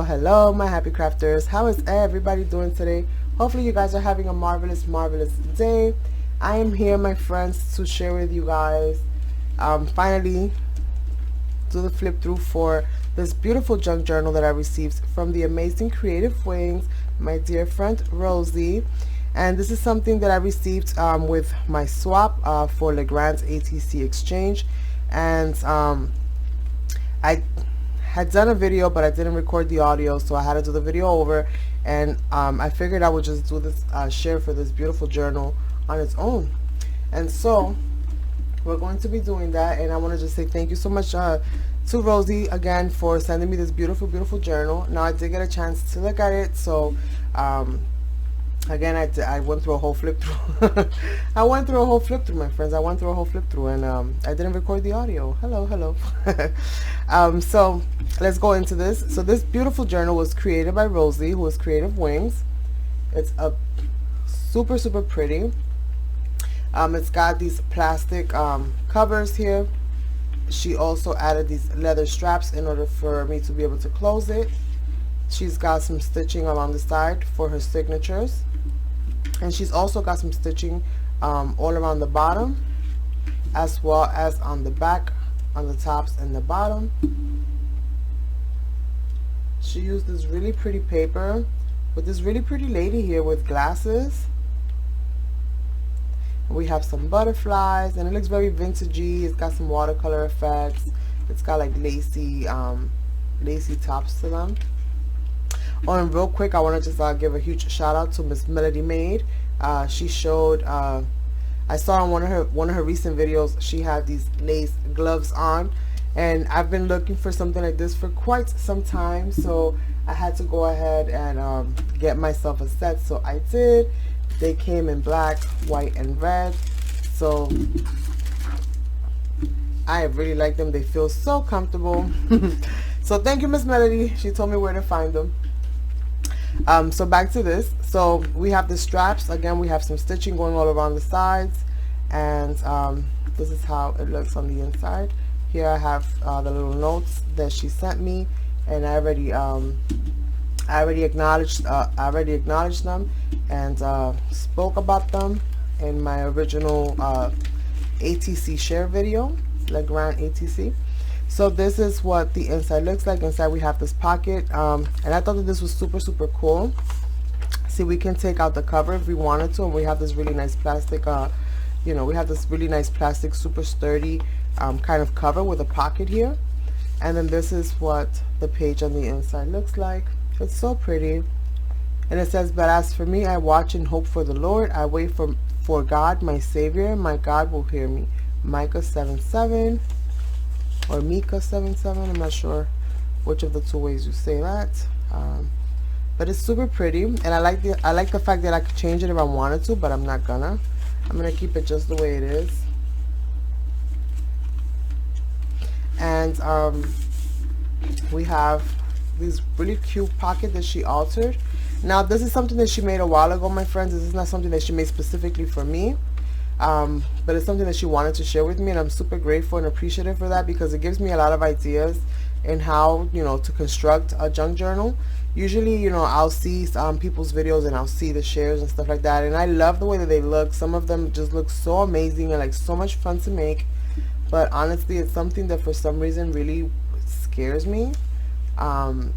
Hello, my happy crafters. How is everybody doing today? Hopefully you guys are having a marvelous day. I am here, my friends, to share with you guys finally do the flip through for this beautiful junk journal that I received from the amazing Creative Wings, my dear friend Rosie. And this is something that I received with my swap for Legrand's ATC exchange. And I had done a video, but I didn't record the audio, so I had to do the video over. And I figured I would just do this share for this beautiful journal on its own. And so we're going to be doing that, and I want to just say thank you so much to Rosie again for sending me this beautiful journal. Now I did get a chance to look at it, so again, I went through a whole flip through. I went through a whole flip through, my friends. I went through a whole flip through, and I didn't record the audio. Hello. So let's go into this. So this beautiful journal was created by Rosie, who is Creative Wings. It's a super pretty. It's got these plastic covers here. She also added these leather straps in order for me to be able to close it. She's got some stitching along the side for her signatures, and she's also got some stitching all around the bottom, as well as on the back, on the tops and the bottom. She used this really pretty paper with this really pretty lady here with glasses. We have some butterflies, and it looks very vintagey. It's got some watercolor effects. It's got like lacy tops to them. Oh, and real quick, I want to just give a huge shout out to Miss MelodiMade. She showed, I saw on one of her recent videos, she had these lace gloves on, and I've been looking for something like this for quite some time, so I had to go ahead and get myself a set. So I did. They came in black, white, and red, so I really like them. They feel so comfortable. So thank you, Miss Melody. She told me where to find them. So back to this. So we have the straps. Again, we have some stitching going all around the sides, and this is how it looks on the inside. Here I have the little notes that she sent me, and I already acknowledged them and spoke about them in my original ATC share video, Legrand ATC. So this is what the inside looks like. Inside we have this pocket, and I thought that this was super cool. See, we can take out the cover if we wanted to, and we have this really nice plastic, we have this really nice plastic, super sturdy kind of cover with a pocket here. And then this is what the page on the inside looks like. It's so pretty. And it says, "But as for me, I watch and hope for the Lord. I wait for God, my Savior. My God will hear me." Micah 7:7. Or Mika 7:7, I'm not sure which of the two ways you say that, but it's super pretty, and I like the fact that I could change it if I wanted to, but I'm not gonna. I'm gonna keep it just the way it is. And we have these really cute pocket that she altered. Now this is something that she made a while ago, my friends. This is not something that she made specifically for me. But it's something that she wanted to share with me, and I'm super grateful and appreciative for that, because it gives me a lot of ideas in how to construct a junk journal. Usually I'll see people's videos, and I'll see the shares and stuff like that, and I love the way that they look. Some of them just look so amazing and like so much fun to make, but honestly it's something that for some reason really scares me. And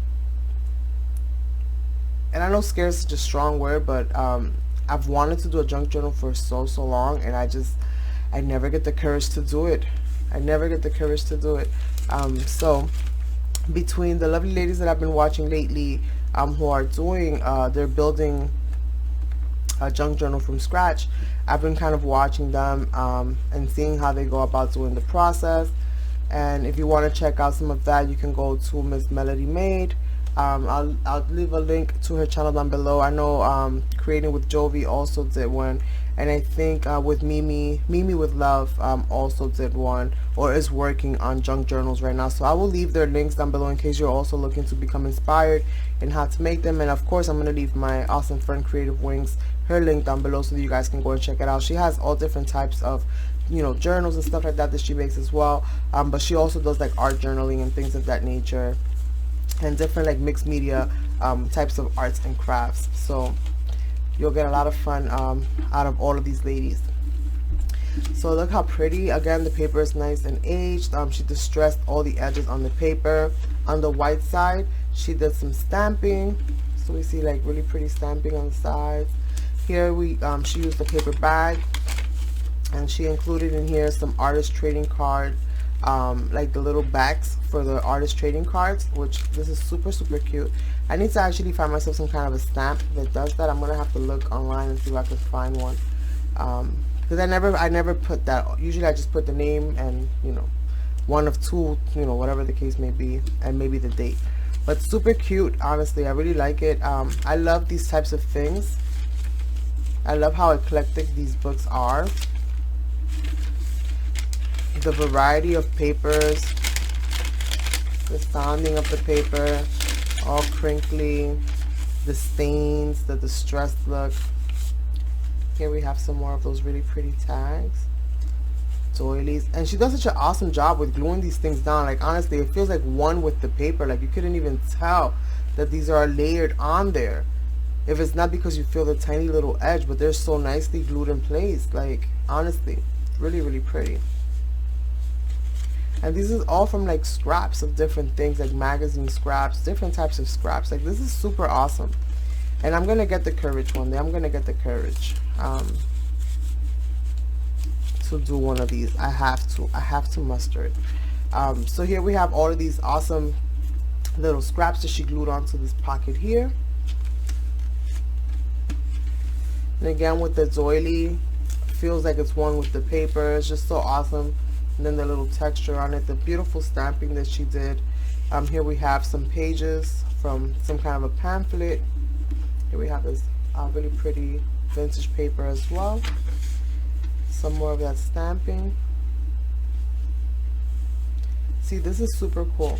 I know scares is just a strong word, but I've wanted to do a junk journal for so long, and I never get the courage to do it. So between the lovely ladies that I've been watching lately, who are doing, they're building a junk journal from scratch, I've been kind of watching them and seeing how they go about doing the process. And if you want to check out some of that, you can go to Miss MelodiMade. I'll leave a link to her channel down below. I know Creating with Jovi also did one, and I think with MelodiMade also did one, or is working on junk journals right now. So I will leave their links down below in case you're also looking to become inspired in how to make them. And of course I'm going to leave my awesome friend Creative Wings, her link down below, so that you guys can go and check it out. She has all different types of journals and stuff like that she makes as well, but she also does like art journaling and things of that nature. and different like mixed media types of arts and crafts. So you'll get a lot of fun out of all of these ladies. So look how pretty. Again, the paper is nice and aged. She distressed all the edges on the paper. On the white side, she did some stamping. So we see like really pretty stamping on the sides. Here she used a paper bag, and she included in here some artist trading card, like the little backs for the artist trading cards, which this is super cute. I need to actually find myself some kind of a stamp that does that. I'm gonna have to look online and see if I can find one. Because I never put that. Usually I just put the name and, you know, one of two, you know, whatever the case may be, and maybe the date. But super cute, honestly. I really like it. I love these types of things. I love how eclectic these books are. The variety of papers, the sounding of the paper, all crinkly, the stains, the distressed look. Here we have some more of those really pretty tags, doilies, and she does such an awesome job with gluing these things down. Like honestly, it feels like one with the paper. Like you couldn't even tell that these are layered on there, if it's not because you feel the tiny little edge, but they're so nicely glued in place. Like honestly, really pretty. And this is all from like scraps of different things, like magazine scraps, different types of scraps. Like this is super awesome. And I'm gonna get the courage one day. I'm gonna get the courage to do one of these. I have to muster it. So here we have all of these awesome little scraps that she glued onto this pocket here. And again with the doily, feels like it's one with the paper. It's just so awesome. And then the little texture on it, the beautiful stamping that she did. Here we have some pages from some kind of a pamphlet. Here we have this really pretty vintage paper as well. Some more of that stamping. See, this is super cool.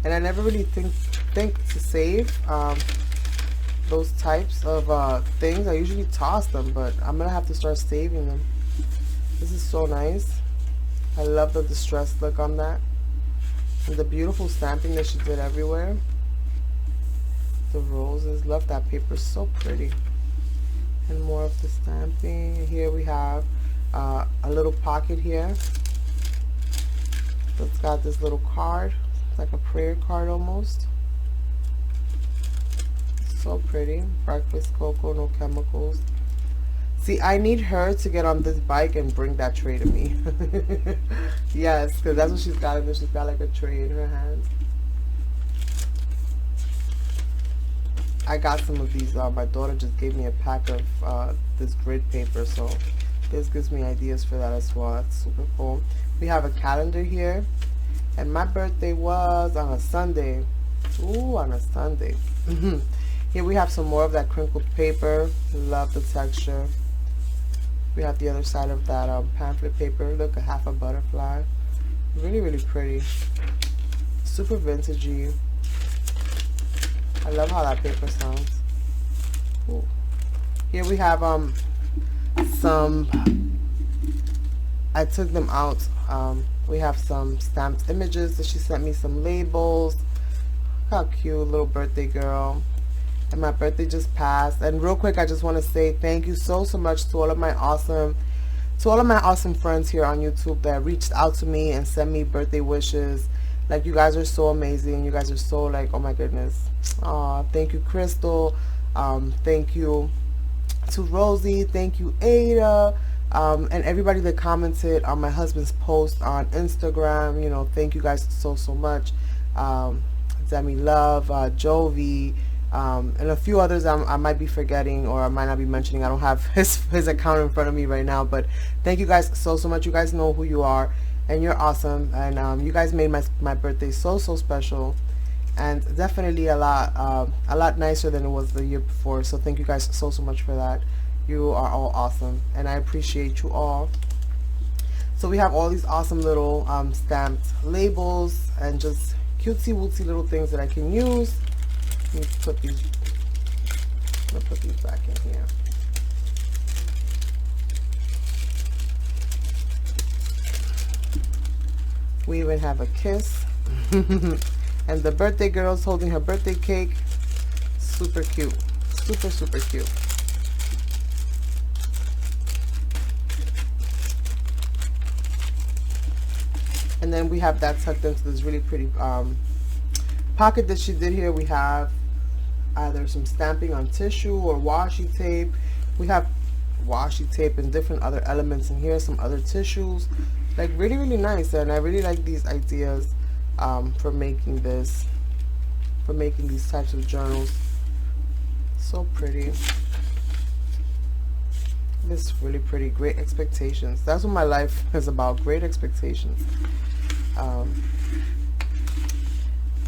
And I never really think to save those types of things. I usually toss them, but I'm gonna have to start saving them. This is so nice. I love the distressed look on that. And the beautiful stamping that she did everywhere. The roses, love that paper, so pretty. And more of the stamping. Here we have a little pocket here that's got this little card. It's like a prayer card almost. So pretty. Breakfast cocoa, no chemicals. See, I need her to get on this bike and bring that tray to me. Yes, because that's what she's got in there. She's got like a tray in her hands. I got some of these. My daughter just gave me a pack of this grid paper, so this gives me ideas for that as well. That's super cool. We have a calendar here, and my birthday was on a Sunday. Ooh, on a Sunday. Here we have some more of that crinkled paper. Love the texture. We have the other side of that pamphlet paper. Look, a half a butterfly. Really pretty. Super vintagey. I love how that paper sounds. Ooh. Here we have some, I took them out. We have some stamped images that she sent me, some labels. How cute, little birthday girl. And my birthday just passed. And real quick, I just want to say thank you so much to all of my awesome friends here on YouTube that reached out to me and sent me birthday wishes. Like, you guys are so amazing. You guys are so, like, oh my goodness. Thank you, Crystal. Thank you to Rosie. Thank you, Ada. And everybody that commented on my husband's post on Instagram. You know, thank you guys so much. Demi Love, Jovi, and a few others I might be forgetting or I might not be mentioning. I don't have his account in front of me right now, but thank you guys so much. You guys know who you are, and you're awesome, and you guys made my birthday so special, and definitely a lot nicer than it was the year before. So thank you guys so much for that. You are all awesome, and I appreciate you all. So we have all these awesome little stamped labels and just cutesy wootsy little things that I can use. Let me put these, I'm gonna put these back in here. We even have a kiss. And the birthday girl's holding her birthday cake. Super cute. Super, super cute. And then we have that tucked into this really pretty pocket that she did here. We have either some stamping on tissue or washi tape. We have washi tape and different other elements in here, some other tissues, like really, really nice. And I really like these ideas for making these types of journals. So pretty. This is really pretty. Great expectations. That's what my life is about, great expectations.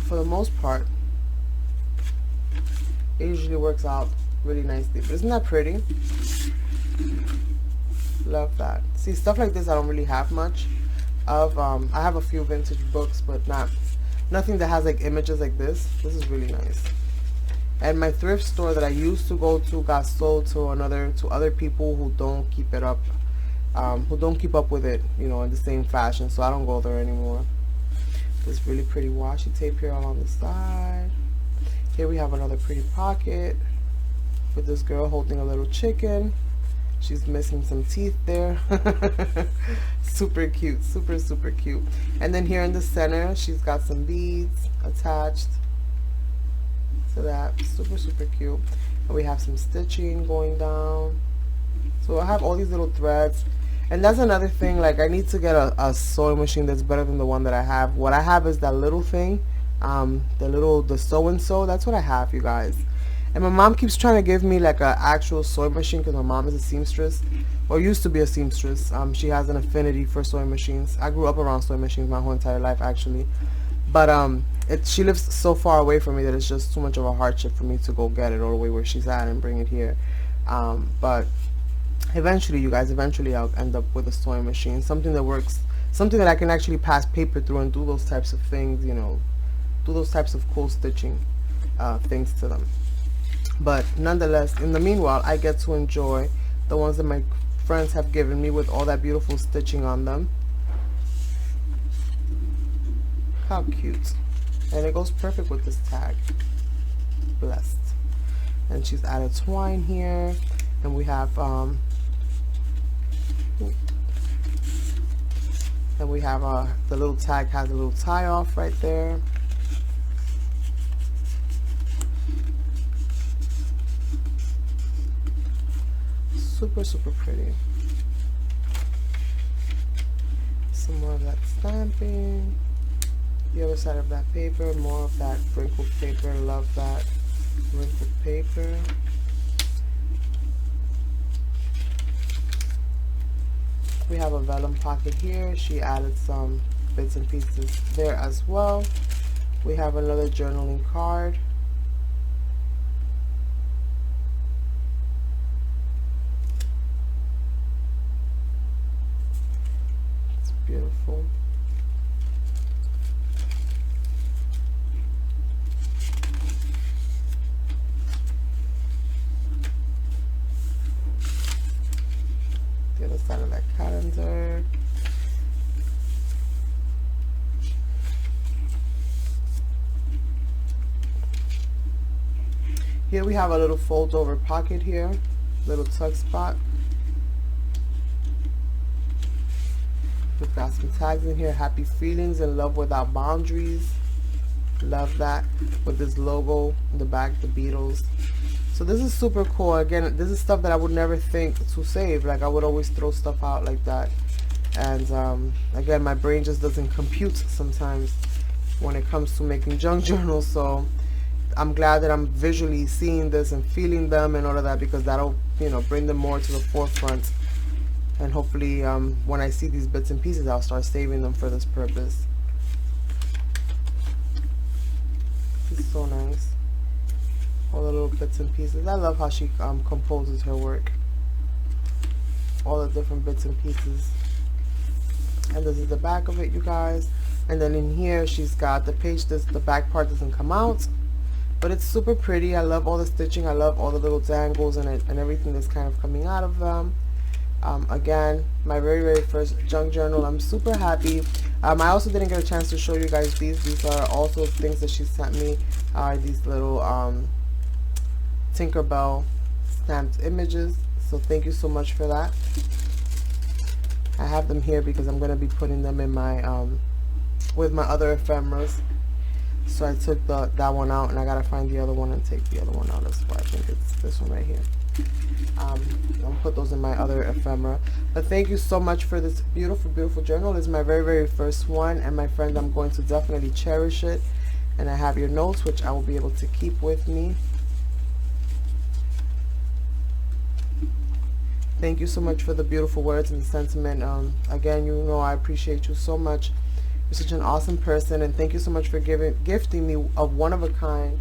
For the most part, it usually works out really nicely. But isn't that pretty? Love that. See, stuff like this I don't really have much of. I have a few vintage books, but nothing that has like images like this. This is really nice. And my thrift store that I used to go to got sold to other people who don't keep it up, who don't keep up with it, you know, in the same fashion. So I don't go there anymore. This really pretty washi tape here along the side. Here we have another pretty pocket with this girl holding a little chicken. She's missing some teeth there. Super cute, super, super cute. And then here in the center, she's got some beads attached to that. Super, super cute. And we have some stitching going down. So I have all these little threads. And that's another thing, like I need to get a sewing machine that's better than the one that I have. What I have is that little thing, the sew and sew. That's what I have, you guys. And my mom keeps trying to give me like an actual sewing machine because my mom is a seamstress, or used to be a seamstress. She has an affinity for sewing machines. I grew up around sewing machines my whole entire life, actually. But she lives so far away from me that it's just too much of a hardship for me to go get it all the way where she's at and bring it here. But eventually, you guys, I'll end up with a sewing machine, something that works, something that I can actually pass paper through and do those types of things, you know, do those types of cool stitching things to them. But nonetheless, in the meanwhile, I get to enjoy the ones that my friends have given me with all that beautiful stitching on them. How cute. And it goes perfect with this tag. Blessed. And she's added twine here. And we have the little tag has a little tie off right there. Super, super pretty. Some more of that stamping. The other side of that paper, more of that wrinkled paper. Love that wrinkled paper. We have a vellum pocket here. She added some bits and pieces there as well. We have another journaling card. It's beautiful. The other side of that calendar. Here we have a little fold over pocket here, little tuck spot. We've got some tags in here. Happy feelings and love without boundaries. Love that, with this logo in the back, the Beatles. So this is super cool. Again, this is stuff that I would never think to save. Like I would always throw stuff out like that. And again, my brain just doesn't compute sometimes when it comes to making junk journals. So I'm glad that I'm visually seeing this and feeling them and all of that, because that'll, you know, bring them more to the forefront. And hopefully when I see these bits and pieces, I'll start saving them for this purpose. It's so nice. All the little bits and pieces. I love how she composes her work. All the different bits and pieces. And this is the back of it, you guys. And then in here she's got the page. The back part doesn't come out, but it's super pretty. I love all the stitching. I love all the little dangles and everything that's kind of coming out of them. Again, my very first junk journal. I'm super happy. I also didn't get a chance to show you guys these are also things that she sent me, these little Tinkerbell stamped images, so thank you so much for that. I have them here because I'm going to be putting them in my with my other ephemeras. So I took that one out, and I gotta find the other one and take the other one out as well. I think it's this one right here. I'll put those in my other ephemera. But thank you so much for this beautiful, beautiful journal. This is my very, very first one, and my friend, I'm going to definitely cherish it. And I have your notes, which I will be able to keep with me. Thank you so much for the beautiful words and the sentiment. Again, you know I appreciate you so much. You're such an awesome person, and thank you so much for gifting me a one-of-a-kind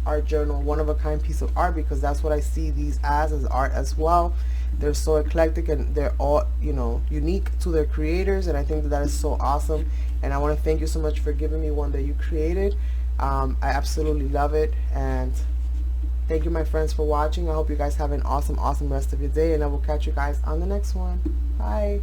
art journal, one-of-a-kind piece of art, because that's what I see these as art as well. They're so eclectic, and they're all, you know, unique to their creators, and I think that is so awesome. And I want to thank you so much for giving me one that you created. I absolutely love it, and thank you, my friends, for watching. I hope you guys have an awesome, awesome rest of your day, and I will catch you guys on the next one. Bye.